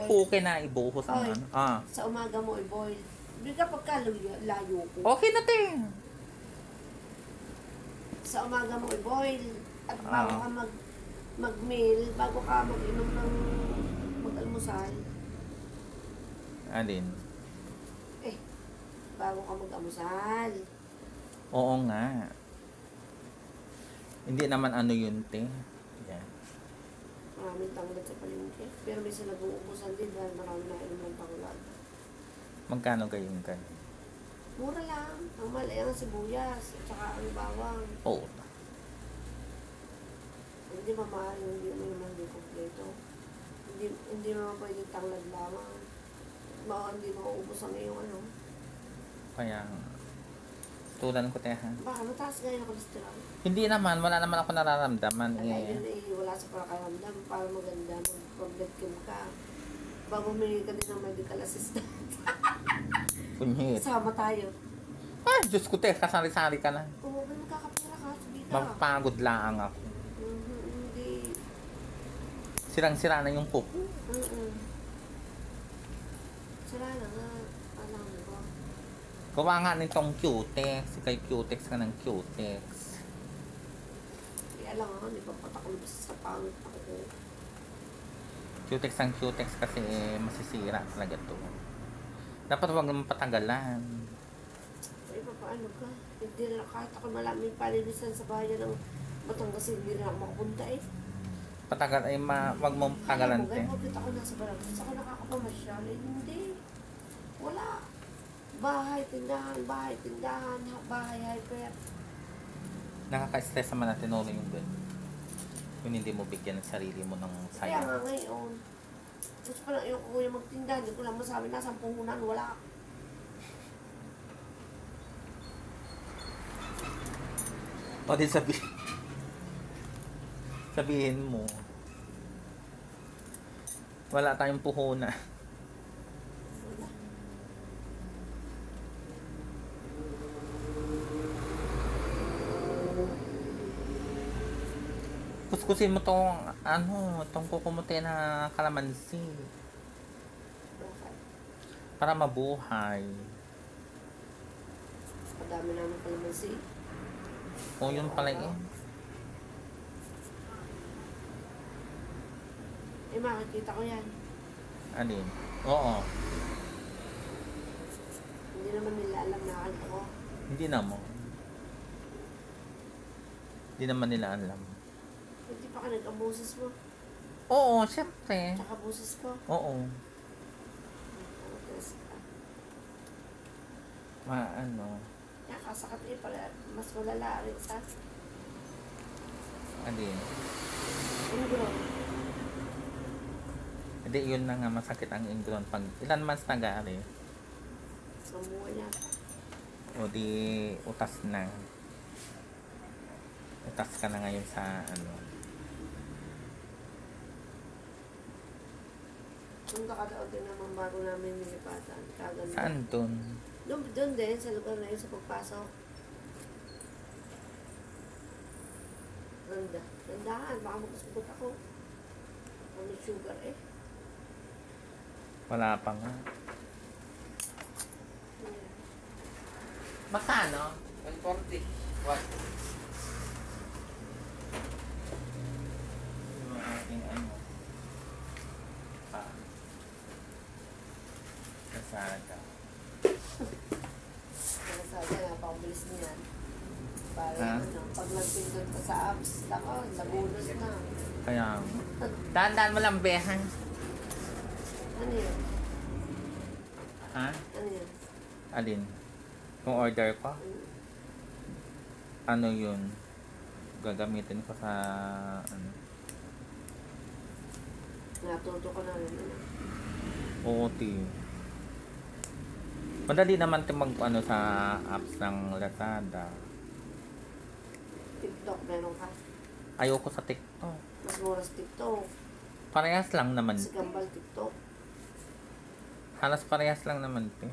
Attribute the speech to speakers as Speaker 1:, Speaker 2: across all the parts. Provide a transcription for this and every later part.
Speaker 1: puke na ibuhos ang
Speaker 2: Oy,
Speaker 1: ano. Ah.
Speaker 2: sa umaga mo i-boil. Hindi ka layo ko.
Speaker 1: Okay na te.
Speaker 2: Sa umaga mo i-boil. At bago ka mag-meal, bago ka mag-inom ng mag-almusal.
Speaker 1: Alin?
Speaker 2: Bago ka mag-almusal.
Speaker 1: Oo nga. Hindi naman ano yun te. Yan.
Speaker 2: Maraming tanglad sa palengke. Pero may sila nag-uubusan din dahil marami na inom ng tanglad.
Speaker 1: Magkano kayong ganun?
Speaker 2: Mura lang. Ang mali ang sibuyas at saka ang bawang.
Speaker 1: Oo.
Speaker 2: Hindi mamahal, hindi mo naman yung kompleto. Hindi naman pwedeng tanglad lamang. Hindi mauubos ang iyong ano.
Speaker 1: Kaya, tulan ko te ha.
Speaker 2: Baka mataas ngayon ang cholesterol.
Speaker 1: Hindi naman, wala naman ako nararamdaman
Speaker 2: Kaya yun wala sa pakaramdam para maganda, mag-blood chem ka. Bago may ka din ng medical assistant.
Speaker 1: Kunyit.
Speaker 2: Sama tayo.
Speaker 1: Ay, Diyos ko te, kasari-sari ka na.
Speaker 2: Oo, may magkakapira ka, sabita.
Speaker 1: Mapagod lang ako.
Speaker 2: Hindi.
Speaker 1: Sirang-sira na yung cook.
Speaker 2: Sira na nga. Alam mo ba?
Speaker 1: Gawa nga nitong Cutex. Kay Cutex ka ng Cutex.
Speaker 2: Alam nga, hindi pa patakol sa pangit ako.
Speaker 1: Cutex ang Cutex kasi masisira talaga to. Dapat huwag naman patagalan.
Speaker 2: Ay, paano ka? Hindi na kahit ako malaming palinisan sa bayan ng Batangas, hindi na ako makapunta eh.
Speaker 1: Patagal ay wag mong patagalan te.
Speaker 2: Ay, bakit ako nasa barangay? Saka nakakapamasyal? Eh, hindi. Wala. Bahay, tindahan, bahay, hyper.
Speaker 1: Nakaka-stress naman natin ulo yung ganun. Kung hindi mo bigyan ng sarili mo ng
Speaker 2: Kaya
Speaker 1: saya.
Speaker 2: nga ngayon, gusto pa lang yung kuya magtinda, hindi ko lang masabi na 10 puhunan, wala.
Speaker 1: O di sabihin mo, wala tayong puhunan.
Speaker 2: Wala.
Speaker 1: Kuskusin mo tong tong kukumuti na kalamansi
Speaker 2: Bakit?
Speaker 1: para mabuhay.
Speaker 2: Madami namin kalamansi.
Speaker 1: O yun pala eh.
Speaker 2: Eh, makikita ko yan.
Speaker 1: Alin? Oo.
Speaker 2: Hindi naman nila alam na akin ako.
Speaker 1: Hindi naman. Hindi naman nila alam.
Speaker 2: Hindi pa ka nag-abuses mo.
Speaker 1: Oo, syempre.
Speaker 2: Tsaka buses ko.
Speaker 1: Oo.
Speaker 2: Tapos,
Speaker 1: Ano?
Speaker 2: nakasakit eh pala. Mas malala rin sa
Speaker 1: Alin?
Speaker 2: ingro.
Speaker 1: Hindi, yun na nga masakit ang ingron. Pag ilan months nag-aari?
Speaker 2: Samuha niya.
Speaker 1: O di utas na. Utas ka na ngayon sa ano.
Speaker 2: Punta ka daw din naman bago namin nilipatan. Kaganda.
Speaker 1: Saan dun?
Speaker 2: Doon din, sa lugar na yun, sa pagpasok. Ganda. Gandahan, baka magkasugot ako. May sugar eh.
Speaker 1: Wala pa nga.
Speaker 2: Yeah.
Speaker 1: Magkano? 140. What? Yung aking ano. Kasada.
Speaker 2: Kaya napakabilis niyan. Para
Speaker 1: Ha?
Speaker 2: pag nagpindot ka sa apps, nako, nabunot na.
Speaker 1: Kaya, tandaan mo lang, behan.
Speaker 2: Ano yun?
Speaker 1: Ha?
Speaker 2: Ano yun?
Speaker 1: Alin? Kung order ko? Ano yun? Gagamitin ko sa, ano?
Speaker 2: Natuto ko na rin.
Speaker 1: OT. Madali naman ito mag, ano, sa apps ng Lazada.
Speaker 2: TikTok, meron ka.
Speaker 1: Ayoko sa TikTok.
Speaker 2: Mas mura sa TikTok.
Speaker 1: Parehas lang naman.
Speaker 2: Kasi gambal TikTok.
Speaker 1: Halos parehas lang naman ito.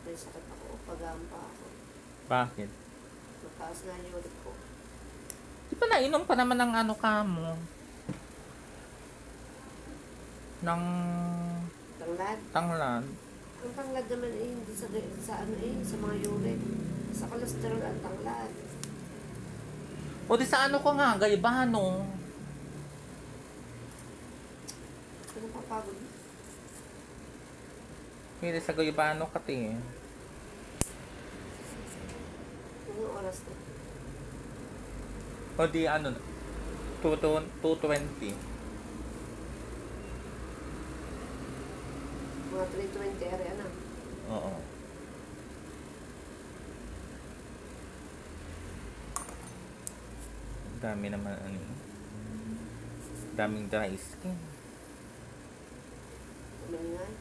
Speaker 2: May sakit ako. Pagampa ako.
Speaker 1: Bakit?
Speaker 2: Mataas nga yung uric ko.
Speaker 1: Di ba nainom pa naman ng ano ka mo? Ng
Speaker 2: Tanglad.
Speaker 1: tanglad.
Speaker 2: Ang tanglad naman eh, hindi sa ano eh, sa mga uric. Sa cholesterol ang tanglad.
Speaker 1: O di sa ano ko nga, gaibano.
Speaker 2: Ano papagod?
Speaker 1: Hindi sa gaibano kati.
Speaker 2: Anong oras na?
Speaker 1: O di ano, 2:20.
Speaker 2: Mga 3:20 area na.
Speaker 1: Oo. Dami naman ano. Daming dry skin.
Speaker 2: Umalingan.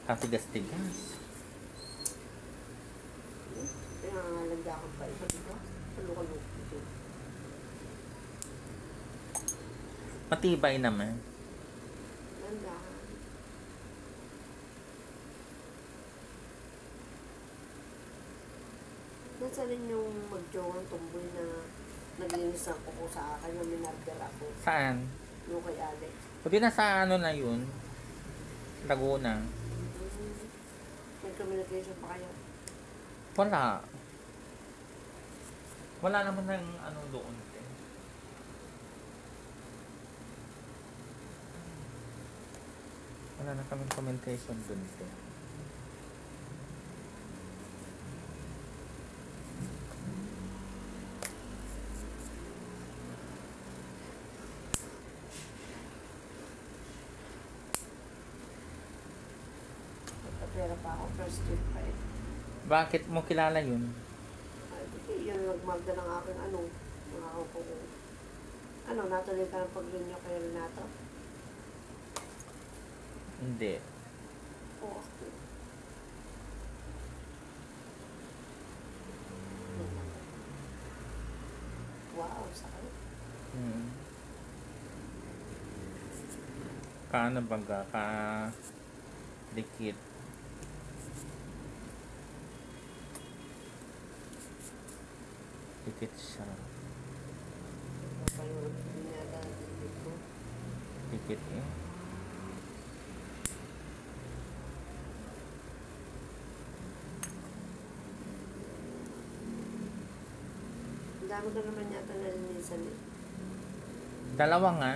Speaker 1: Katigas-tigas.
Speaker 2: Kaya nalagda ka pa iba dito. Palukaluk dito.
Speaker 1: Matibay naman.
Speaker 2: Ganda. Nasa rin yung mag-jowang tumboy na naglinis ang kuko sa akin yung minarder ako.
Speaker 1: Saan?
Speaker 2: Yung kay Alex.
Speaker 1: O di nasa ano na yun? Laguna.
Speaker 2: May communication pa kayo.
Speaker 1: Wala. Wala naman ng ano doon. Wala na kaming commentation doon.
Speaker 2: Nagpapera pa ako, first week pa eh.
Speaker 1: Bakit mo kilala yun?
Speaker 2: Ay, di yun nagmagda ng aking ano, mga ako ano, natuloy ka ng pag-renew kay Renato?
Speaker 1: Hindi.
Speaker 2: Oo. Wow, sakit.
Speaker 1: Kaano baga? Ka dikit. Dikit siya.
Speaker 2: Napayurot din niya dito.
Speaker 1: Dikit eh.
Speaker 2: Ang dami ko naman yata nalinisan eh.
Speaker 1: Dalawa nga.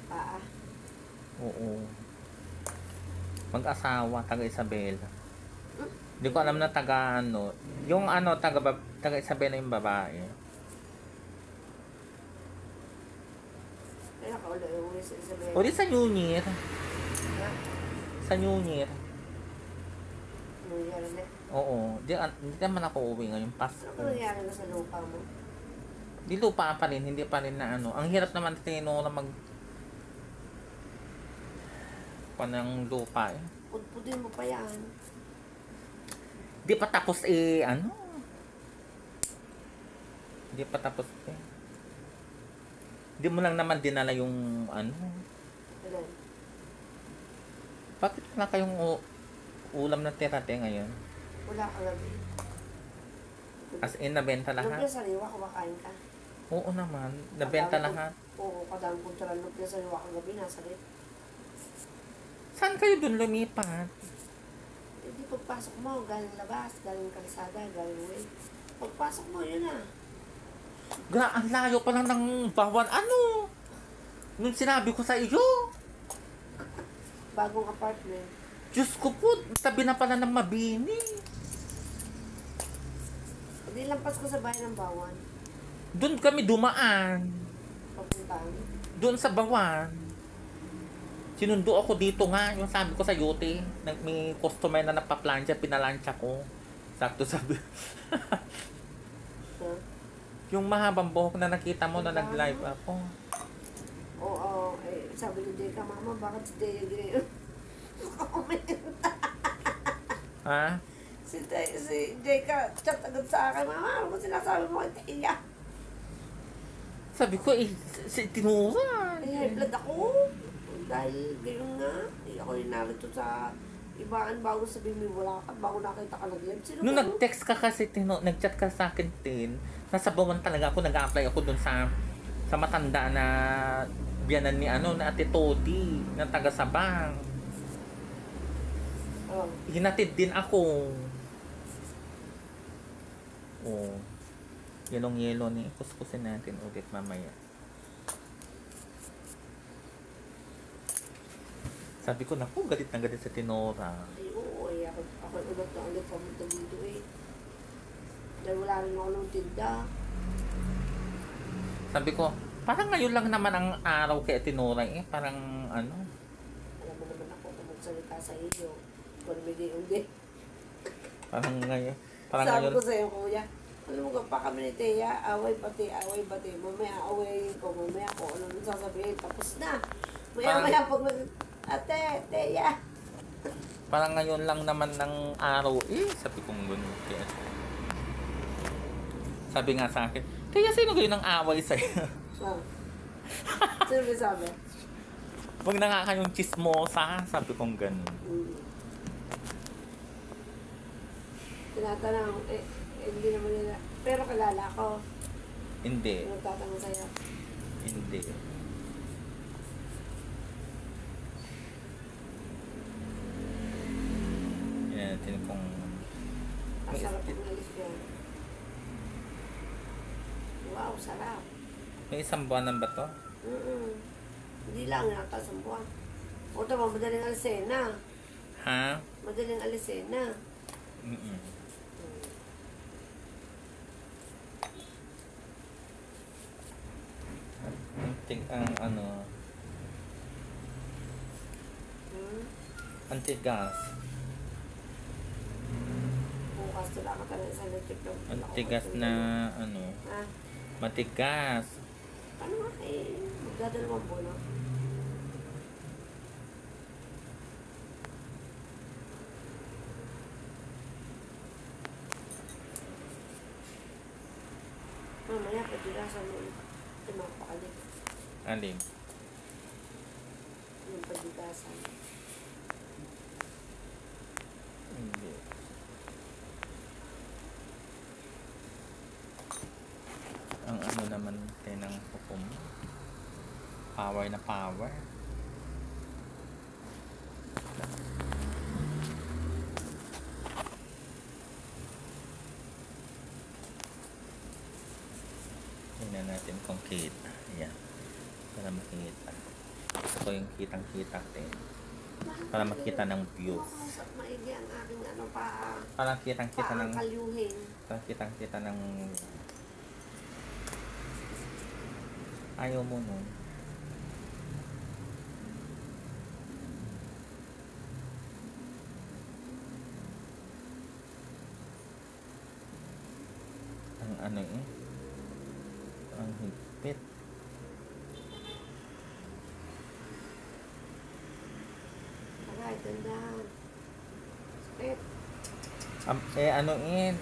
Speaker 2: Paa.
Speaker 1: Oo. Mag-asawa, taga Isabela. Hindi ko alam na taga ano. Yung ano, taga Isabela yung babae.
Speaker 2: Kaya ka ulit uwi sa Isabela.
Speaker 1: O di sa New Year.
Speaker 2: Ha?
Speaker 1: Sa New Year.
Speaker 2: Nangyari na.
Speaker 1: Oo. Di naman ako uwi ngayon.
Speaker 2: Ano
Speaker 1: Pasko.
Speaker 2: nangyari na sa lupa mo?
Speaker 1: Di lupa pa rin. Hindi pa rin na ano. Ang hirap naman tinuro mag panang lupa eh.
Speaker 2: Pudpudin mo pa yan.
Speaker 1: Di pa tapos eh, ano? Di pa tapos eh. Di mo lang naman dinala yung ano.
Speaker 2: Ilan?
Speaker 1: Bakit wala kayong ulam na tirate ngayon?
Speaker 2: Wala ka gabi.
Speaker 1: As in, nabenta
Speaker 2: Lupia
Speaker 1: lahat?
Speaker 2: sariwa, kumakain ka.
Speaker 1: Oo naman, nabenta lahat.
Speaker 2: Oo, kadang kultural lupia sariwa kagabi, nasa rin.
Speaker 1: Saan kayo dun lumipat?
Speaker 2: Hindi pagpasok mo, galing labas, galing kalsada, galing way. Pagpasok mo, yun na.
Speaker 1: Ang layo pa lang ng Bawan. Ano? Nung sinabi ko sa iyo,
Speaker 2: Bagong apartment.
Speaker 1: Diyos ko po, tabi na pala ng Mabini.
Speaker 2: Hindi lampas ko sa bahay ng Bawan.
Speaker 1: Doon kami dumaan.
Speaker 2: Papuntahan.
Speaker 1: Doon sa Bawan. Sinundo ako dito nga, yung sabi ko sa Yote, may customer na nagpa-plancha, pinalansya ko. Sakto sabi.
Speaker 2: Huh?
Speaker 1: Yung mahabang buhok na nakita mo na nag-live ako.
Speaker 2: Oo, eh, sabi ni Jeka, Mama, bakit si Dea Gray?
Speaker 1: Ha?
Speaker 2: si Jeka, chat agad sa akin, Mama, ano ba sinasabi mo kay Dea?
Speaker 1: Sabi ko, si Tinura.
Speaker 2: Eh, high blood ako. Dahil gayon nga, ako yung narito sa ibaan bago sabihin mo wala ka, bago nakita ka na ganyan. Sino
Speaker 1: Nung
Speaker 2: ka?
Speaker 1: nag-text ka kasi, nag-chat ka sa akin, Tin, nasa Bawan talaga ako, nag-apply ako dun sa matanda na biyanan ni na Ate Todi, na taga Sabang.
Speaker 2: Oh.
Speaker 1: Hinatid din ako. Oh. Yellow ni kuskusin natin ulit mamaya. Sabi ko, naku, galit na galit sa Tinora.
Speaker 2: Ay, oo, ay, ako ulit na ulit pamunta dito eh. Dahil wala rin ako ng tinda.
Speaker 1: Sabi ko, parang ngayon lang naman ang araw kay Tinora eh. Parang ano.
Speaker 2: Alam mo naman ako kung magsalita sa iyo. Kung hindi.
Speaker 1: Parang ngayon. Parang
Speaker 2: Sabi
Speaker 1: ngayon.
Speaker 2: ko sa'yo, kuya, alam mo pa kami ni Teya, away bati. Mamaya awayin ko, mamaya ko ano nang sasabihin, tapos na. Maya pag Ate, Teya.
Speaker 1: Parang ngayon lang naman ng araw eh. Sabi kong gano'n. Sabi nga sa akin, kaya sino kayo ng away sa'yo?
Speaker 2: Ah. Sino may sabi?
Speaker 1: Huwag na nga kayong chismosa. Sabi kong gano'n.
Speaker 2: Tinatanong, hindi naman nila. Pero kilala ko.
Speaker 1: Hindi.
Speaker 2: Nagtatanong sa'yo.
Speaker 1: Hindi. Yan, natin kung...
Speaker 2: Ang sarap ng alis ko. Wow, sarap.
Speaker 1: May isang buwan na ba to?
Speaker 2: Hindi lang, yata sa buwan. O tama, madaling alisena.
Speaker 1: Ha?
Speaker 2: Madaling alisena.
Speaker 1: Ang ano... Antigas.
Speaker 2: Bukas sila ka talaga sa electric lang.
Speaker 1: Antigas na ano...
Speaker 2: Ha?
Speaker 1: Matigas.
Speaker 2: Ano nga eh? Magdadalawang bono. Mamaya, pagdilasan mo ulit. Tumapakalit.
Speaker 1: Alin?
Speaker 2: Yung pagdilasan.
Speaker 1: Hindi. Ang ano naman tayo ng hukom. Power na power. Tingnan natin kung kita. Ayan. Para makita. Gusto ko yung kitang-kita din. Para makita ng views.
Speaker 2: Makausap maigi ang aking ano pa.
Speaker 1: Para kitang-kita ng...
Speaker 2: Paangkalyuhin.
Speaker 1: Para kitang-kita ng... Ayaw mo nun. Ang ano eh. Ang higpit.
Speaker 2: Aray, tandaan. Sakit.
Speaker 1: Ano eh.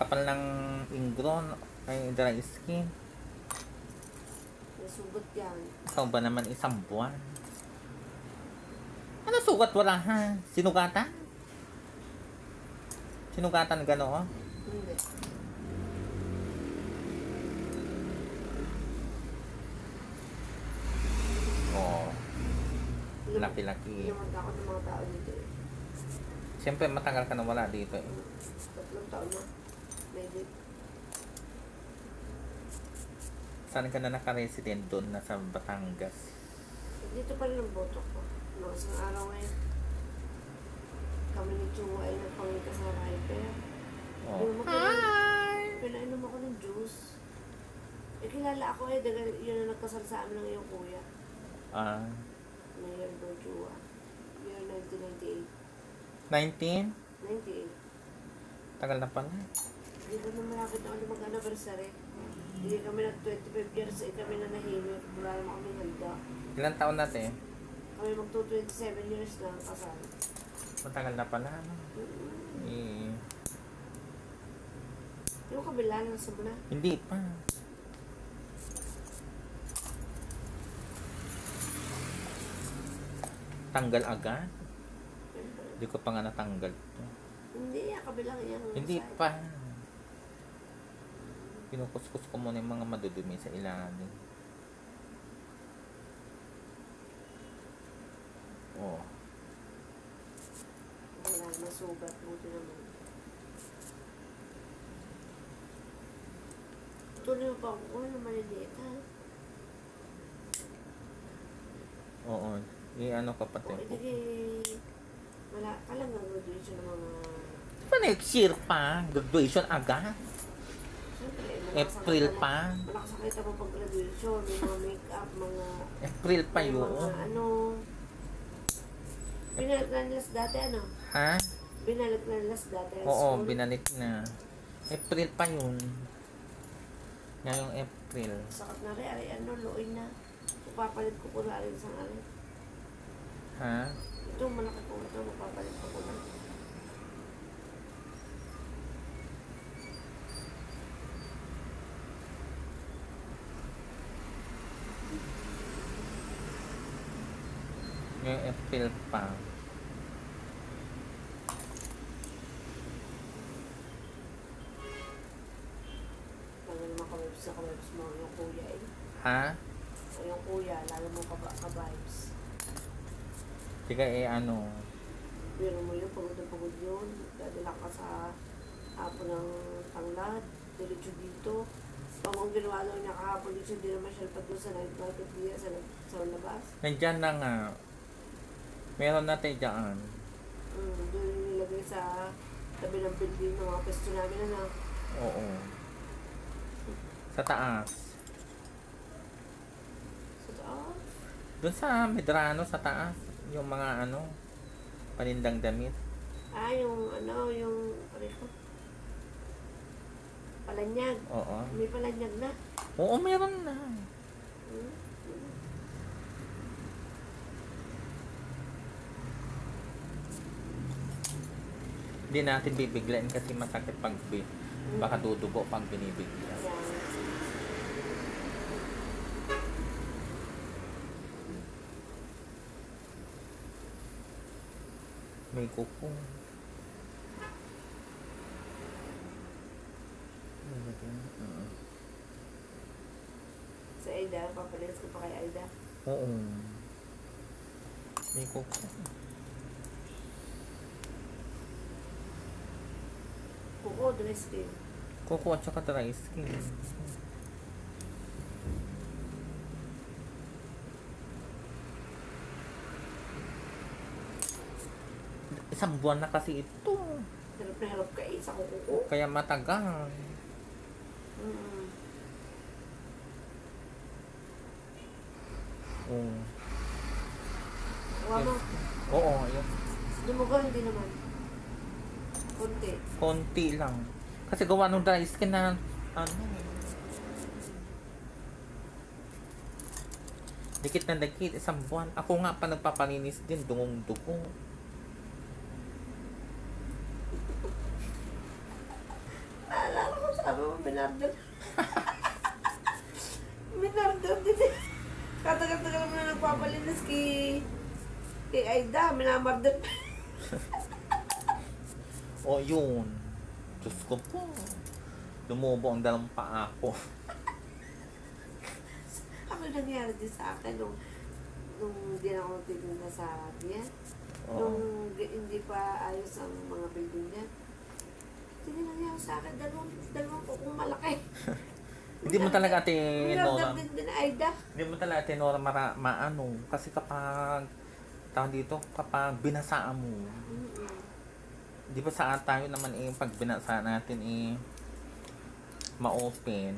Speaker 1: Kapal ng ingron. Ay dry skin.
Speaker 2: Nasugot yan.
Speaker 1: Ikaw ba naman isang buwan? Ano sugat wala ha? Sinugatan? Sinugatan gano'n?
Speaker 2: Hindi.
Speaker 1: Oo. Laki-laki.
Speaker 2: Naman ako ng mga tao dito eh.
Speaker 1: Siyempre matagal ka na wala dito eh.
Speaker 2: 3 taon na. Maybe.
Speaker 1: Saan ka na naka-resident doon? Nasa Batangas.
Speaker 2: Dito pa rin ang boto ko. Noong isang araw ngayon. Kami ni Chua ay nagpangita sa Riper.
Speaker 1: Oh.
Speaker 2: Pinainom ako ng juice. Eh, kilala ako eh. Yun ang nagkasal sa amin ng iyong kuya.
Speaker 1: Ah.
Speaker 2: Mayor Chua. Year 1998.
Speaker 1: 19?
Speaker 2: 98.
Speaker 1: Tagal na pala.
Speaker 2: Hindi ko na malapit na kami mag-anniversary. Hindi kami nag-25 years eh kami na nahimik. Wala naman kami handa.
Speaker 1: Ilang taon natin?
Speaker 2: Kami mag-27 years na ang kasal.
Speaker 1: Matagal na pala. No? Eh,
Speaker 2: Yung kabila lang sa muna.
Speaker 1: hindi pa. Tanggal agad? Hindi ko pa nga natanggal to.
Speaker 2: Hindi, kabilang yung
Speaker 1: Hindi
Speaker 2: side.
Speaker 1: pa. Pinukuskus ko muna yung mga madudumi sa ilalim. Oh.
Speaker 2: Wala naman sugat. Buti naman. Tuloy mo pa ako na maliliit, ha?
Speaker 1: Oo. I-ano ka pati.
Speaker 2: O, hindi wala ka lang ang graduation ng mga...
Speaker 1: Pa next year pa. Graduation agad.
Speaker 2: Siyempre,
Speaker 1: April pa.
Speaker 2: malakasakita mo pag graduation, yung mga make-up, mga...
Speaker 1: April pa
Speaker 2: yung
Speaker 1: yun.
Speaker 2: mga ano... Binalik na nilas dati, ano?
Speaker 1: Ha?
Speaker 2: Binalik na nilas dati.
Speaker 1: Oo,
Speaker 2: school.
Speaker 1: binalik na. April pa yun. Ngayong April.
Speaker 2: Sakat na rin, ari, ano, luoy na. Ipapalit ko po na rin sa alin.
Speaker 1: Ha?
Speaker 2: Ito, malaki po ito, mapapalit ko po na.
Speaker 1: Ngayong April pa.
Speaker 2: Lalo naman ka-vibes mo yung kuya eh.
Speaker 1: Ha?
Speaker 2: O yung kuya, lalo mo ka-vibes.
Speaker 1: Sige ano.
Speaker 2: Pero mo yun, pagod na pagod yun. Dadala ka sa hapon ng tanglad, diretso dito. Pag ang ginawa lang niya kahapon dito, hindi naman siya pa doon sa night market niya, sa labas.
Speaker 1: Nandyan na nga. Meron na tayo dyan.
Speaker 2: Doon yung nilagay sa tabi ng building ng mga pwesto namin na.
Speaker 1: Oo. Sa taas.
Speaker 2: Sa taas.
Speaker 1: Doon sa Medrano, sa taas. Yung mga ano, panindang damit.
Speaker 2: Yung ano, yung, ano ito? Palanyag.
Speaker 1: Oo.
Speaker 2: May palanyag na.
Speaker 1: Oo, meron na.
Speaker 2: Hmm?
Speaker 1: Hindi natin bibiglain kasi masakit pag baka dudugo pag binibigla.
Speaker 2: Yan.
Speaker 1: May kuko.
Speaker 2: Sa Aida, papalinis ko pa kay Aida.
Speaker 1: Oo. May kuko.
Speaker 2: Kuko, dress skin.
Speaker 1: Kuko at saka dry skin. Isang buwan na kasi ito.
Speaker 2: Hirap na hirap ka sa kuko.
Speaker 1: Kaya matagal.
Speaker 2: Mm.
Speaker 1: Oo.
Speaker 2: Awa mo,
Speaker 1: Oo, yun.
Speaker 2: dumugo hindi naman. Kunti.
Speaker 1: Konti lang. Kasi gawa nung dry skin na ano. Dikit na dikit, isang buwan. Ako nga pa nagpapalinis din, dungong-dugo.
Speaker 2: Naalala ko, sabi mo, minardel. Minardel din eh. Katagal-tagal mo na nagpapalinis kay Aida, minamardel.
Speaker 1: O yun. Diyos ko po. Lumubo ang dalawang paa ko.
Speaker 2: Ako nangyari din sa akin nung hindi na ako titignan sa niya.
Speaker 1: Oo.
Speaker 2: Nung hindi pa ayos ang mga building niya. Hindi nangyari sa akin, dalawang kukong malaki.
Speaker 1: Hindi mo talaga ate Nora.
Speaker 2: Minardel din Aida.
Speaker 1: Hindi mo talaga ate Nora maano. Kasi kapag tawag dito, kapag binasaan mo. Di ba sa tayo naman pag binasa natin ma-open.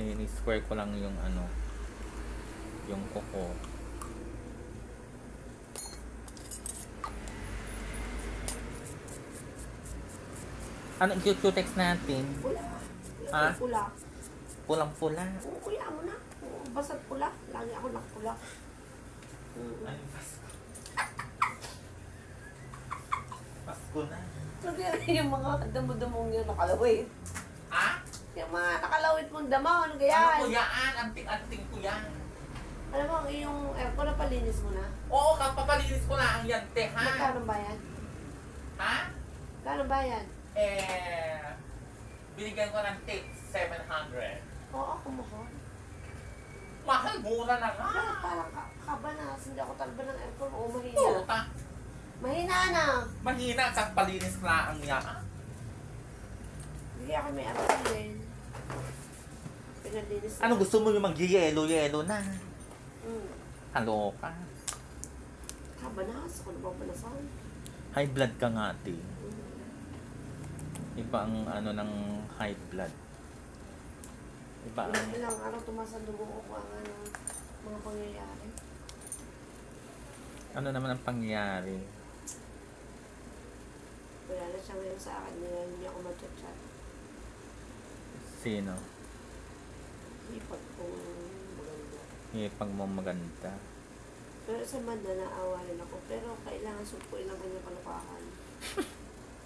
Speaker 1: Ni-square ko lang yung ano, yung kuko. Ano yung Q-text natin?
Speaker 2: Pula.
Speaker 1: Ha?
Speaker 2: Pula.
Speaker 1: Pulang-pula.
Speaker 2: Oo, kuya mo na. Basat pula. Lagi ako nakapula.
Speaker 1: Ay, Pasko. Pasko na.
Speaker 2: Sabi yung mga damo-damong yun nakalaway.
Speaker 1: Ha?
Speaker 2: Yung mga nakalaway guhit mong dama, ano
Speaker 1: Ano
Speaker 2: kaya?
Speaker 1: ko yan? Anting-anting ko yan.
Speaker 2: Alam mo, yung aircon na palinis mo na.
Speaker 1: Oo, kapapalinis ko na ang yan, te, ha?
Speaker 2: Magkano ba yan?
Speaker 1: Ha?
Speaker 2: Magkano ba yan?
Speaker 1: Binigyan ko ng tip, 700.
Speaker 2: Oo, kumuha.
Speaker 1: Mahal, mura na nga.
Speaker 2: Bakit parang kaba na? Hindi ako talba ng aircon. Oo, mahina.
Speaker 1: Puta.
Speaker 2: Mahina na.
Speaker 1: Mahina, kapalinis na ang yan.
Speaker 2: Hindi ako may aircon din. Pinalinis na.
Speaker 1: Ano gusto mo yung mag-yelo-yelo na? Kaloka.
Speaker 2: Kaba na. Sa ko na ba palasan?
Speaker 1: High blood ka nga, te. Iba ang ano ng high blood. Iba ang...
Speaker 2: Ilang araw tumaas ang dugo ko ang mga pangyayari.
Speaker 1: Ano naman ang pangyayari?
Speaker 2: Wala na siya ngayon sa akin. Hindi ako mag-chat.
Speaker 1: Sino?
Speaker 2: Ipag kong maganda.
Speaker 1: Ipag mo maganda.
Speaker 2: Pero sa banda naawalan ako. Pero kailangan supuin ang kanya palapakan.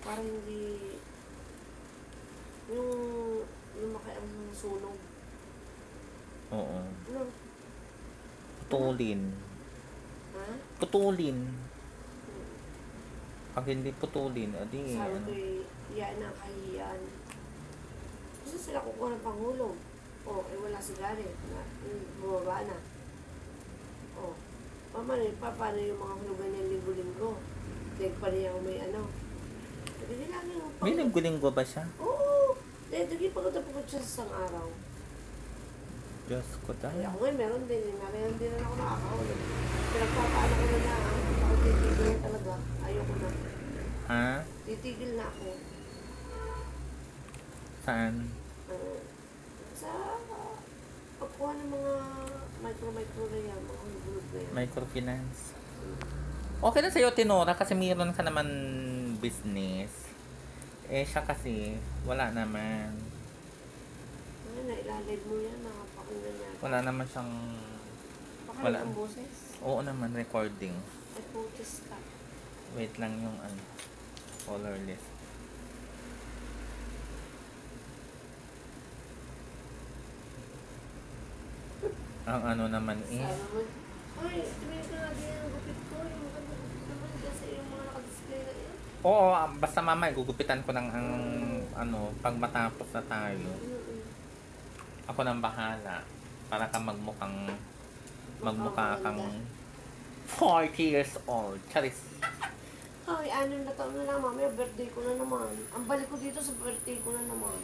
Speaker 2: Para hindi... Yung makiang sunog.
Speaker 1: Oo.
Speaker 2: Ano?
Speaker 1: Putulin.
Speaker 2: Ha?
Speaker 1: Putulin. Pag hindi putulin, adi
Speaker 2: Sabi
Speaker 1: ano.
Speaker 2: ko yan ang kahiyan. Kasi sila kukuha ng panghulog. Wala si Gary. Bumaba na. Paano yung mga hulugan niya linggo-linggo? Dahil pa niya may ano. Hindi lang yung
Speaker 1: May linggo-linggo ba siya?
Speaker 2: Oo! Dahil pagod na pagod siya sa isang araw.
Speaker 1: Diyos ko
Speaker 2: Ay,
Speaker 1: dahil.
Speaker 2: ako ngayon meron din. Meron din na ako nakakahulog. Pinagpapaano ko na ako titigil na talaga. Ayoko na.
Speaker 1: Ha?
Speaker 2: Titigil na ako.
Speaker 1: Saan?
Speaker 2: Sa pagkuha ng mga micro na yan, mga hulog na yan.
Speaker 1: Microfinance. Okay na sa'yo, Tinora, kasi mayroon ka naman business. Siya kasi, wala naman.
Speaker 2: Nailalid mo yan, nakapakinggan niya.
Speaker 1: Wala naman siyang...
Speaker 2: Baka
Speaker 1: Wala.
Speaker 2: ang boses.
Speaker 1: Oo naman, recording.
Speaker 2: Ay, putis ka.
Speaker 1: Wait lang yung ano, colorless. Ang ano naman
Speaker 2: Sabi
Speaker 1: eh.
Speaker 2: mo, ay, tumingin ka nga din ang gupit ko. Yung maganda gupit naman kasi yung mga nakadisplay na yan.
Speaker 1: Oo, basta mamay, gugupitan ko ng ang, ano, pag matapos na tayo. Ako nang bahala. Para ka magmukha kang 40 years old. Charis.
Speaker 2: Ay, 6 na taon na lang, mamaya birthday ko na naman. Ang balik ko dito sa birthday ko na naman.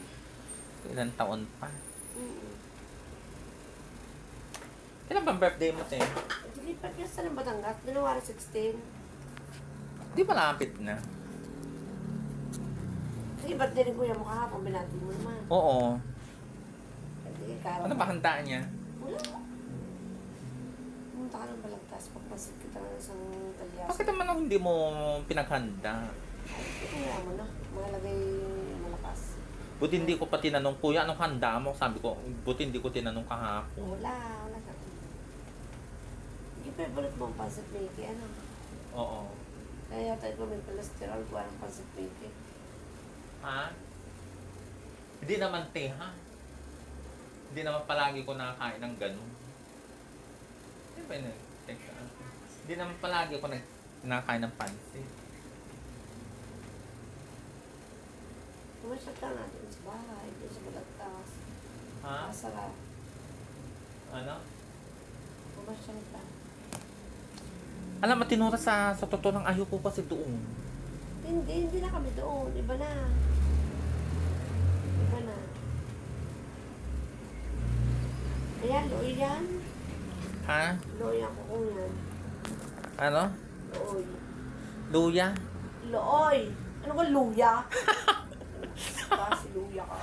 Speaker 1: Ilang taon pa.
Speaker 2: Mm-mm.
Speaker 1: Kailan bang birthday mo, te?
Speaker 2: Hindi pa sa ng Batangas, January 16.
Speaker 1: Di malapit na.
Speaker 2: Sige, birthday rin kuya mo kahapon, binati mo naman.
Speaker 1: Oo.
Speaker 2: Hindi, karaw.
Speaker 1: Ano ba handa niya?
Speaker 2: Wala. Pumunta ka ng Balagtas, pagpasit kita ng isang kalyas.
Speaker 1: Bakit naman hindi mo pinaghanda?
Speaker 2: Kaya mo na, malagay malakas.
Speaker 1: Buti hindi ko pa tinanong, kuya, anong handa mo? Sabi ko, buti hindi ko tinanong kahapon.
Speaker 2: Wala ka. Yung favorite mo ang pancit Mickey, ano?
Speaker 1: Oo.
Speaker 2: Kaya tayo ko may cholesterol, kuha ng pancit Mickey.
Speaker 1: Ha? Hindi naman, te, ha? Hindi naman palagi ko nakakain ng ganun. Hindi ba yun? Hindi naman palagi ko nakakain ng pansit.
Speaker 2: Pumasyak ka natin sa bahay, doon sa Balagtas.
Speaker 1: Ha?
Speaker 2: Masarap.
Speaker 1: Ano?
Speaker 2: Pumasyak ka.
Speaker 1: Alam mo, Tinora, sa totoo ng ayaw ko kasi doon.
Speaker 2: Hindi na kami doon. Iba na. Ayan, looy yan.
Speaker 1: Ha?
Speaker 2: Looy ang kukong yan.
Speaker 1: Ano?
Speaker 2: Looy.
Speaker 1: Luya?
Speaker 2: Looy! Ano ka, luya? Kasi luya ka.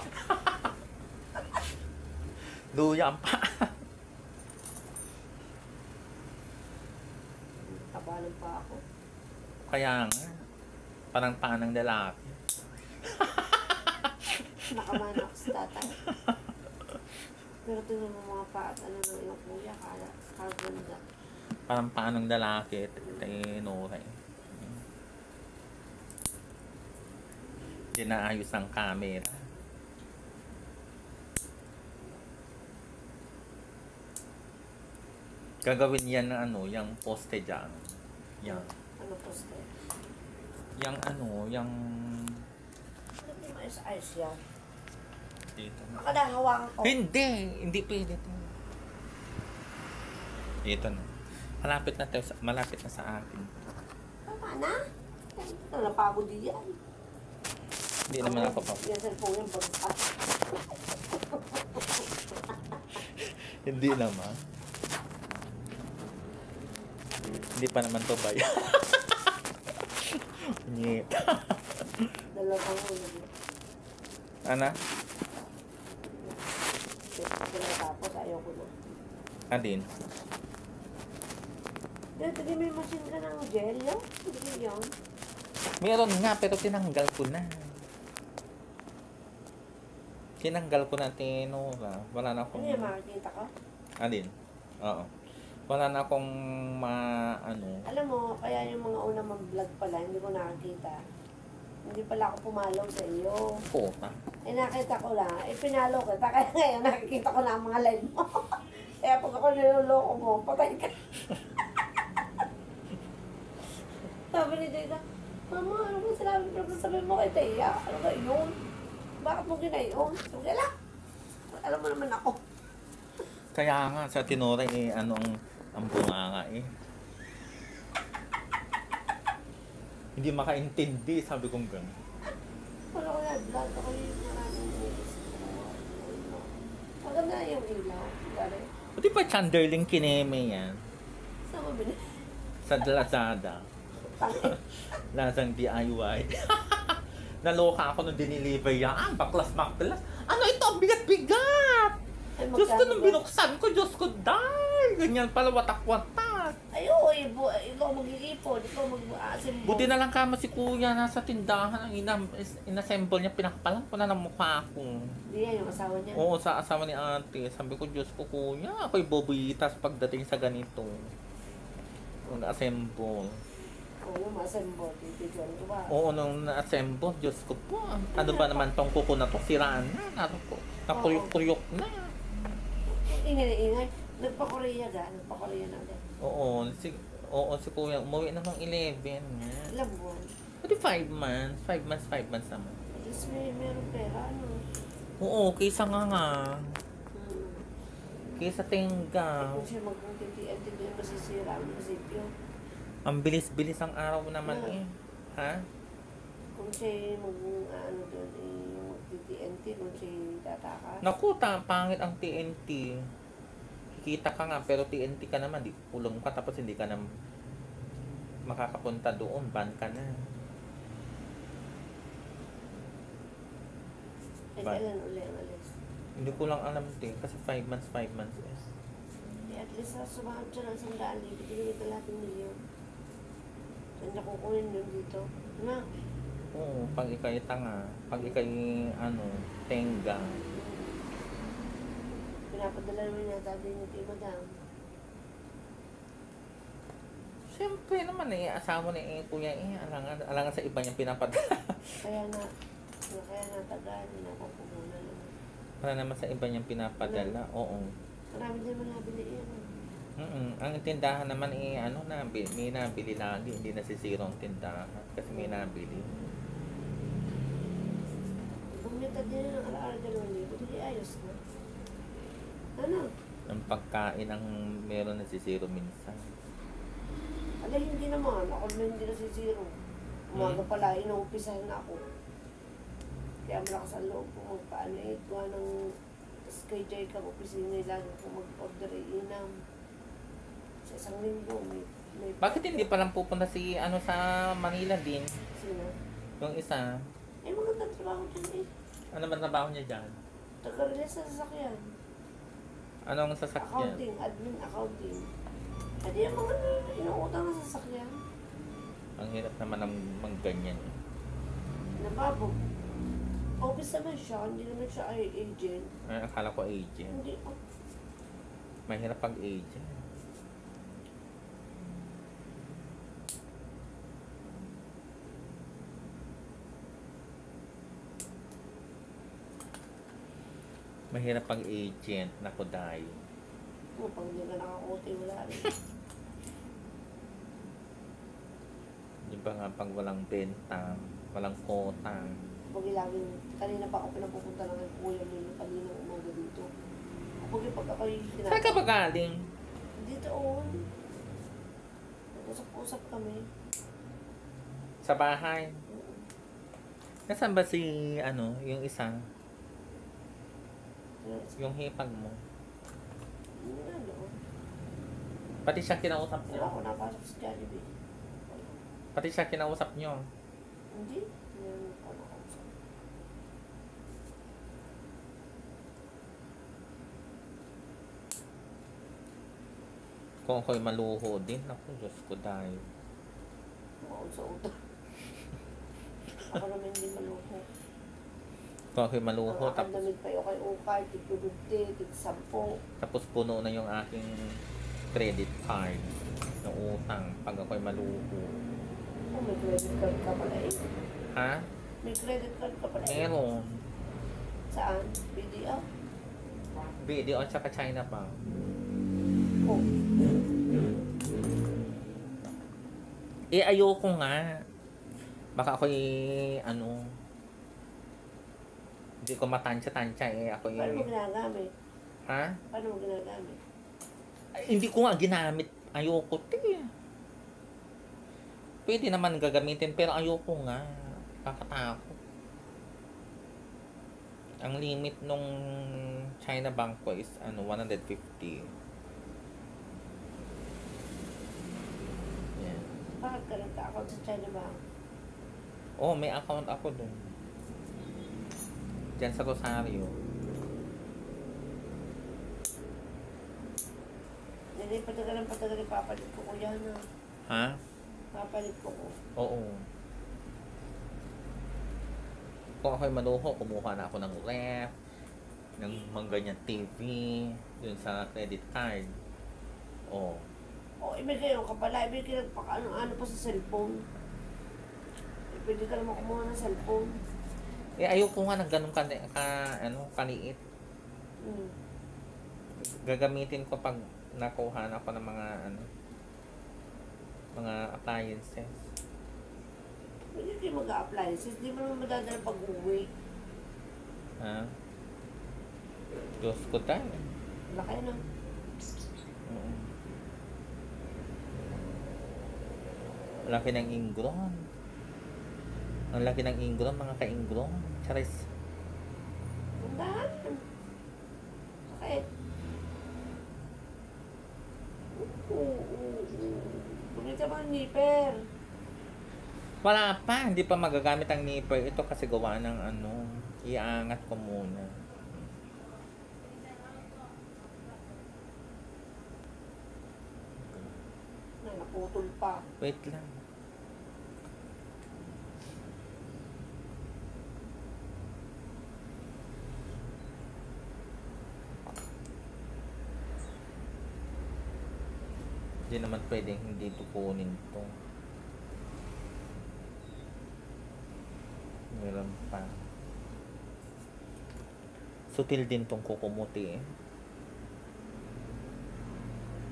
Speaker 1: Luya ang pa.
Speaker 2: Kabalan pa ako.
Speaker 1: Kaya nga. Parang panang lalaki.
Speaker 2: Nakamana ako sa tatay. Pero tingnan mo mga paat, ano ng iyong kuya, kaganda.
Speaker 1: Parang panang lalaki. Tinora eh. Hindi naayos ang camera. Gagawin yan na ano, yung poste dyan. Yan.
Speaker 2: Ano poste?
Speaker 1: Yung ano, yung...
Speaker 2: Hindi maayos-ayos yan.
Speaker 1: Dito.
Speaker 2: Baka nahawakan ko.
Speaker 1: Hindi pwede to. Dito na. Malapit na sa akin.
Speaker 2: Tama na. Ito, napagod din yan.
Speaker 1: Hindi naman ako pa.
Speaker 2: Yung cellphone yung bagpas.
Speaker 1: Hindi naman. Hindi pa naman to ba yan? Nyet.
Speaker 2: Dalawang ulo.
Speaker 1: Ana?
Speaker 2: Tapos ayaw ko na.
Speaker 1: Adin?
Speaker 2: Hindi may machine ka ng gel, yun? Hindi yun.
Speaker 1: Meron nga, pero tinanggal ko na. Tinanggal ko na, Tinora. Wala na akong...
Speaker 2: Ano yung makikita ko?
Speaker 1: Adin? Oo. Wala na akong
Speaker 2: Alam mo, kaya yung mga unang mag-vlog pala, hindi ko nakakita. Hindi pala ako pumalaw sa iyo.
Speaker 1: Puta.
Speaker 2: Nakita ko lang. Pinalo kita. Kaya ngayon, nakikita ko na ang mga live mo. Kaya pag ako niloloko mo, patay ka. Sabi ni Jada, Mama, ano ba sabi mo kay Teya? Ano ba yun? Bakit mo ginayon? Sabi lang. Alam mo naman ako.
Speaker 1: Kaya nga, sa Tinora, ang bunganga eh. Hindi makaintindi, sabi kong gano'n.
Speaker 2: Wala ko yan. Vlog ako yung maraming news. Maganda yung ilaw. Gari.
Speaker 1: Pati pa Chanderling Kineme yan.
Speaker 2: Saan mo binili?
Speaker 1: Sa Lazada. Lazang DIY. Naloka ako nung diniliver yan. Baklas. Ano ito? Ang bigat-bigat! Diyos ko, nung binuksan ko, Diyos ko, die! Ganyan pala, watak-watak.
Speaker 2: Ayo, ikaw mag-iipon, ikaw mag-aasimbol.
Speaker 1: Buti na lang kama si kuya, nasa tindahan, ang inassemble niya, pinakapalan ko na ng mukha ko.
Speaker 2: Hindi yan, yung asawa niya.
Speaker 1: Oo, sa asawa ni ate. Sabi ko, Diyos ko, kuya, ako'y bobitas pagdating sa ganito. Nag-assemble.
Speaker 2: Oo, ma-assemble. Titigan ko ba?
Speaker 1: Oo, nung na-assemble, Diyos ko po. Ano ba naman tong kuko na to? Siraan na. Nakuyok-kuyok na.
Speaker 2: Ingay. Nagpa-Korea ka? Nagpa-Korea na ulit.
Speaker 1: Oo, si kuya, umuwi na ng 11 nga.
Speaker 2: Ilang buwan?
Speaker 1: Pati 5 months. 5 months naman.
Speaker 2: At least meron pera, ano?
Speaker 1: Oo, kaysa nga.
Speaker 2: Hmm.
Speaker 1: Kaysa tenga.
Speaker 2: Kung siya mag-TTNT doon, masisira ang munisipyo.
Speaker 1: Ang bilis-bilis ang araw naman eh. Ha?
Speaker 2: Kung siya mag-ano doon, mag-TTNT, kung siya tataka.
Speaker 1: Naku, pangit ang TNT. Kikita ka nga, pero TNT ka naman. Kulong ka, tapos hindi ka na makakapunta doon. Ban ka na.
Speaker 2: Kailan uli ang alis?
Speaker 1: Hindi ko lang alam din. Kasi 5 months eh.
Speaker 2: At least sumahod siya ng 100,000, bibigyan kita lahat ng milyon. Saan niya kukunin yun dito? Na?
Speaker 1: Oo, pag ikay tanga. Pag ikay, tenga.
Speaker 2: Pinapadala naman yata din yung kay Madam.
Speaker 1: Siyempre naman asawa ni kuya alangan sa iba niyang pinapadala.
Speaker 2: Kaya natagal, nakapumuna naman.
Speaker 1: Para naman sa iba niyang pinapadala, oo.
Speaker 2: Marami din naman nabili yan.
Speaker 1: Ang tindahan naman may nabili lagi, hindi nasisiro ang tindahan kasi may nabili.
Speaker 2: Bumita din ng alaala 2,000, hindi ayos na. Ano?
Speaker 1: Ang pagkain ang meron nasisiro minsan.
Speaker 2: Alay, hindi naman. Ako naman hindi nasisiro. Umaga pala, inuumpisahan na ako. Kaya malakas ang loob ko magpaano gawa ng kay Jay kang opisina lagi ko mag-order inam. Sa isang linggo, may
Speaker 1: Bakit hindi pa lang pupunta sa Manila din?
Speaker 2: sino?
Speaker 1: Yung isa,
Speaker 2: Magandang trabaho dyan eh.
Speaker 1: ano ba trabaho niya dyan?
Speaker 2: Taga-release sa sasakyan.
Speaker 1: Anong sasakyan?
Speaker 2: Accounting. At yung mga inuutang na sasakyan.
Speaker 1: Ang hirap naman ng ganyan.
Speaker 2: Nababog. Office naman siya, hindi naman siya ay agent.
Speaker 1: Ay, akala ko agent.
Speaker 2: Hindi.
Speaker 1: Mahirap pag agent. Mahirap pag agent. Naku, dahil.
Speaker 2: Pag hindi ka nakakote, wala rin.
Speaker 1: Di ba nga pag walang benta, walang kota.
Speaker 2: Kapag laging, kanina pa ako pinapupunta lang ng kuya nila kanina umaga dito. Kapag pag ako yung
Speaker 1: Saan ka ba galing?
Speaker 2: dito on. Nag-usap-usap kami.
Speaker 1: Sa bahay? Nasaan ba si, ano, yung isa? Yung hipag mo?
Speaker 2: Ano?
Speaker 1: Pati siya kinausap
Speaker 2: Wala
Speaker 1: niyo?
Speaker 2: ako napasok sa Jollibee.
Speaker 1: Pati siya kinausap niyo?
Speaker 2: Hindi. Hindi ako nakausap.
Speaker 1: Kung ako'y maluho din, ako, Diyos ko dahil.
Speaker 2: Makaon sa utak. Ako naman hindi maloko.
Speaker 1: Kung ako'y maluho,
Speaker 2: Ang
Speaker 1: tapos,
Speaker 2: damit pa yung kay Ukay, tig-20, tig-10.
Speaker 1: tapos puno na yung aking credit card ng utang pag ako'y maluho.
Speaker 2: Oh, may credit card ka pala eh.
Speaker 1: Ha?
Speaker 2: May credit card ka pala eh.
Speaker 1: Meron.
Speaker 2: Saan? BDO?
Speaker 1: BDO at saka China pa.
Speaker 2: Oh.
Speaker 1: Eh, ayoko nga. Baka ako'y, ano, hindi ko matansya-tansya eh. Ako
Speaker 2: Paano mo
Speaker 1: yung,
Speaker 2: ginagamit?
Speaker 1: ha?
Speaker 2: Paano mo ginagamit?
Speaker 1: Ay, hindi ko nga ginamit. Ayoko, te. Pwede naman gagamitin, pero ayoko nga. Kakatakot. Ang limit nung China Bank ko is, ano, 150. Yan.
Speaker 2: Bakit ka nagka-account sa China Bank?
Speaker 1: Oh, may account ako dun. Diyan sa Rosario.
Speaker 2: Hindi, patagal, papalit ko yan na.
Speaker 1: Ha?
Speaker 2: Papalit ko.
Speaker 1: Oo. Kung ako'y maluho, kumuha na ako ng ref, ng mga ganyan TV, dun sa credit card. Oh.
Speaker 2: O, ibigay yung kapala, ibigay ano pa sa cellphone. Pwede ka naman kumuha ng cellphone.
Speaker 1: Eh, ayoko nga ng ganun kaliit.
Speaker 2: Hmm.
Speaker 1: Gagamitin ko pag nakuha na ako ng mga, mga appliances.
Speaker 2: Hindi kayo mag-a-appliances. Di mo naman madadala pag-uwi.
Speaker 1: Ha? Diyos ko tayo.
Speaker 2: Laki na.
Speaker 1: Oo. Laki ng ingron. Ang laki ng ingron, mga ka-ingron. Charis.
Speaker 2: Mandahan. Sakit. Bumita mo ang nipper.
Speaker 1: Wala pa, hindi pa magagamit ang nipper ito kasi gawa ng iangat ko muna.
Speaker 2: Naputol pa.
Speaker 1: Wait lang. Hindi naman pwedeng hindi tupunin to. Meron pa. Sutil din tong kukumuti eh.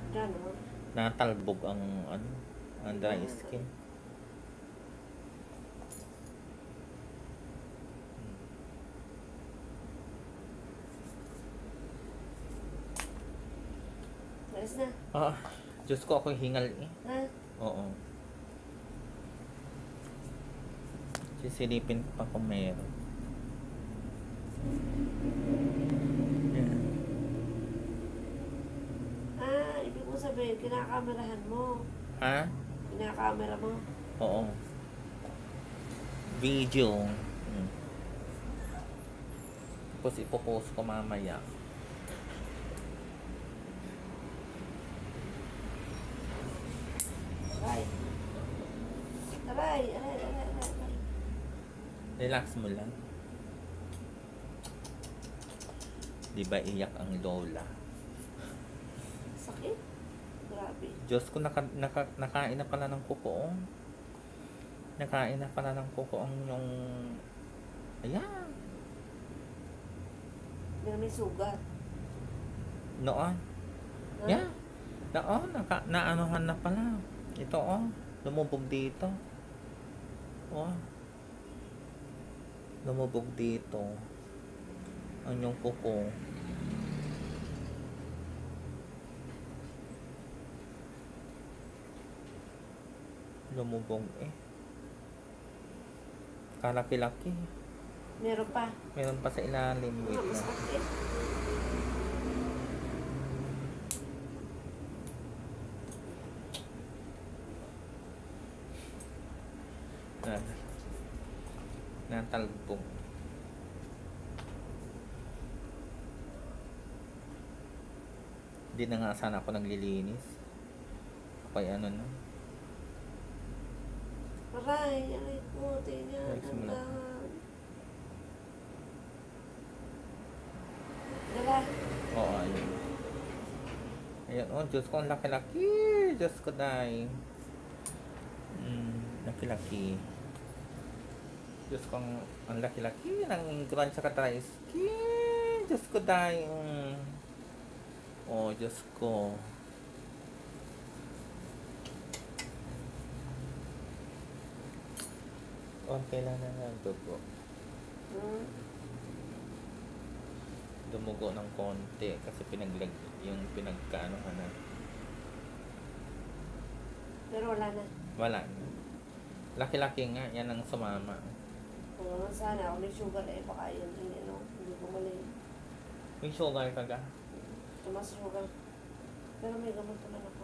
Speaker 2: Diyan naman.
Speaker 1: Natalbog ang ang dry skin.
Speaker 2: Alis na.
Speaker 1: Ah, Diyos ko ako hingal eh.
Speaker 2: Ha?
Speaker 1: Oo. Sisilipin pa kung meron. Yan.
Speaker 2: Ibig mo sabihin, kinakamerahan mo.
Speaker 1: Ha?
Speaker 2: Kinakamera mo.
Speaker 1: Oo. Video. Tapos ipopost ko mamaya.
Speaker 2: Aray.
Speaker 1: Relax mo lang. Di ba iyak ang lola?
Speaker 2: Sakit. Grabe.
Speaker 1: Diyos ko, nakain na pala ng kuko. Nakain na pala ng kuko yung... Ayan.
Speaker 2: Hindi na may sugat.
Speaker 1: Noon.
Speaker 2: Ha?
Speaker 1: Yan. Oo, naanuhan na pala. Ito oh, lumubog dito. Oh, lumubog dito. Ang yung kuko. Lumubog eh. Kalaki-laki.
Speaker 2: Meron pa.
Speaker 1: Meron pa sa ilalim. Wait na.
Speaker 2: Masakit.
Speaker 1: Natalbog. Hindi na nga sana ako naglilinis. Okay, ano na.
Speaker 2: Aray, aray ko, tingnan.
Speaker 1: Ay, simula.
Speaker 2: Dala.
Speaker 1: Oo, ayun. Ayan, oh, Diyos ko, ang laki-laki. Diyos ko, day. Laki-laki. Diyos ko, ang laki-laki ng Grand sa Katraiski. Diyos ko, day. Oh, Diyos ko. Okay lang na nga, dugo. Dumugo ng konti kasi yung pinagkaano ka na.
Speaker 2: Pero wala na.
Speaker 1: Wala na. Laki-laki nga, yan ang sumama.
Speaker 2: Kung naman sana, ako may sugar eh, baka yun, hindi ko mali.
Speaker 1: May sugar ka ga?
Speaker 2: Tumas sugar. Pero may gamot naman ako.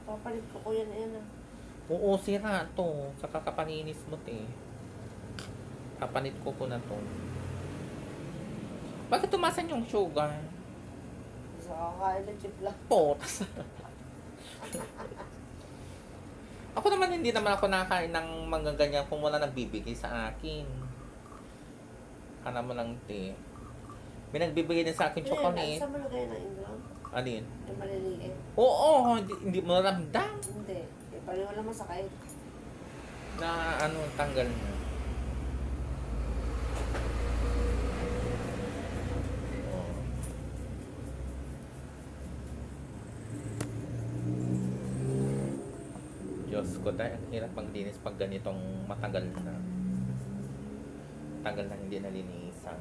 Speaker 2: Papalit ko yan ah.
Speaker 1: Oo, sira to. Sa kakapaninis mo te. Kapanit ko na to. Bakit tumasan yung sugar?
Speaker 2: Sa kakain na chip lang.
Speaker 1: Potas. Ako naman hindi naman ako nakain ng mga ganyan kung wala nagbibigay sa akin. Kana mo lang te. May nagbibigay din sa akin chocolate.
Speaker 2: Saan mo lagay ng England?
Speaker 1: Alin?
Speaker 2: Yung maliliit.
Speaker 1: Oo, hindi mo ramdam.
Speaker 2: Hindi. Eh, pareho lang masakit.
Speaker 1: Na ano, tanggal na. Oh. Diyos ko, dahil ang hirap maglinis pag ganitong matagal na. Tagal na hindi nalinisan.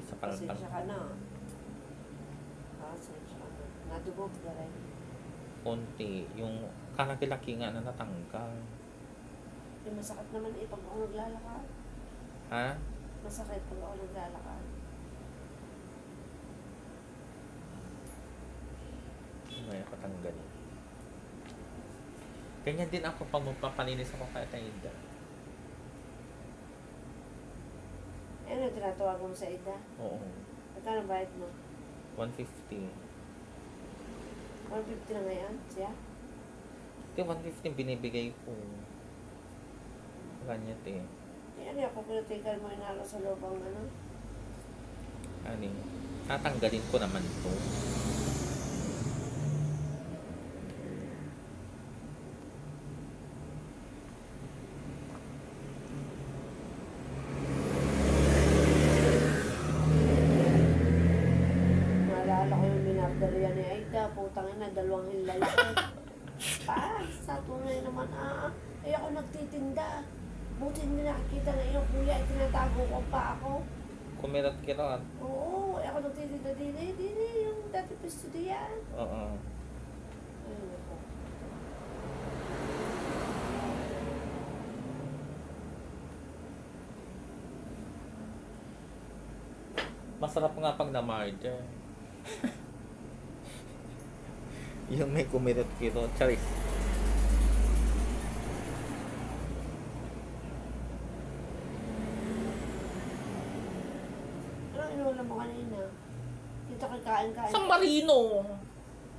Speaker 1: Sa
Speaker 2: Pasensya ka na. Pasensya ka na. Nadubog na rin.
Speaker 1: konti, yung kalaki-laki nga na natanggal.
Speaker 2: Eh, masakit naman eh pag ako naglalakad.
Speaker 1: Ha?
Speaker 2: Masakit pag ako naglalakad.
Speaker 1: May patanggalin. Ganyan din ako pag magpapalinis ako kay Taida.
Speaker 2: Eh, ano tinatawagan mo sa Ida?
Speaker 1: Oo.
Speaker 2: Magkano bayad mo?
Speaker 1: 150.
Speaker 2: 150 na ngayon siya?
Speaker 1: Ito 150 binibigay ko. Ganyan eh.
Speaker 2: Eh, ano ako pinatigal mo inalo sa lubang ano?
Speaker 1: Ano tatanggalin ko naman to.
Speaker 2: Naalala ko yung minabdariya ni Aida, putang ina, 2 hilalaki. Sa tunay naman, eh ako nagtitinda. Buti hindi nakikita na iyong kuya, itinatago ko pa ako.
Speaker 1: Kumirat-kirat.
Speaker 2: Oo, eh ako nagtitinda din yung dati pastudiyan.
Speaker 1: Oo.
Speaker 2: Ayun ako.
Speaker 1: Masarap nga pag na-murder. Yung may kumirat-kirat. Charis.
Speaker 2: Anong inulam mo kanina? Dito kay kain-kain.
Speaker 1: San Marino!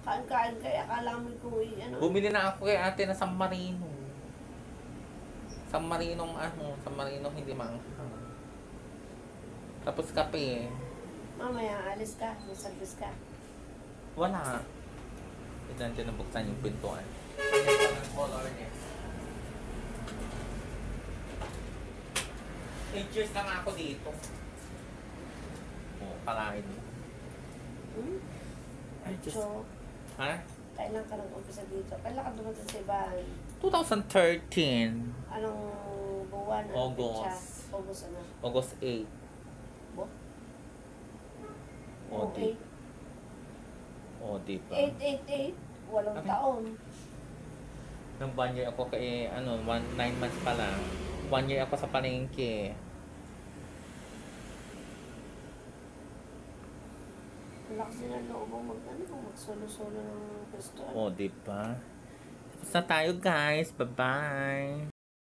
Speaker 2: Kain-kain kaya akala mo ko ano?
Speaker 1: Bumili na ako kay ate na San Marino. San Marinong ano, San Marino hindi maanghang. Tapos kape.
Speaker 2: Mamaya, alis ka. May service ka.
Speaker 1: Wala. Ilan din nabuksan yung pintuan. Ito ang color niya. 8 years lang ako dito. Oh. palain.
Speaker 2: Hmm?
Speaker 1: Ay, Diyos.
Speaker 2: So,
Speaker 1: Ha?
Speaker 2: kailan ka nag-umpisa dito? Kailan ka dumating sa Iban?
Speaker 1: 2013.
Speaker 2: Anong buwan?
Speaker 1: August.
Speaker 2: August ano?
Speaker 1: August 8.
Speaker 2: Bo?
Speaker 1: O, di. O, di ba?
Speaker 2: 888. 8
Speaker 1: Okay.
Speaker 2: taon.
Speaker 1: Nang 1 year ako kay, 9 months pa lang. 1 year ako sa palengke.
Speaker 2: Ang lakas din ang loob mong mag-solo-solo ng pwesto.
Speaker 1: O, di ba? Tapos na tayo, guys. Bye-bye.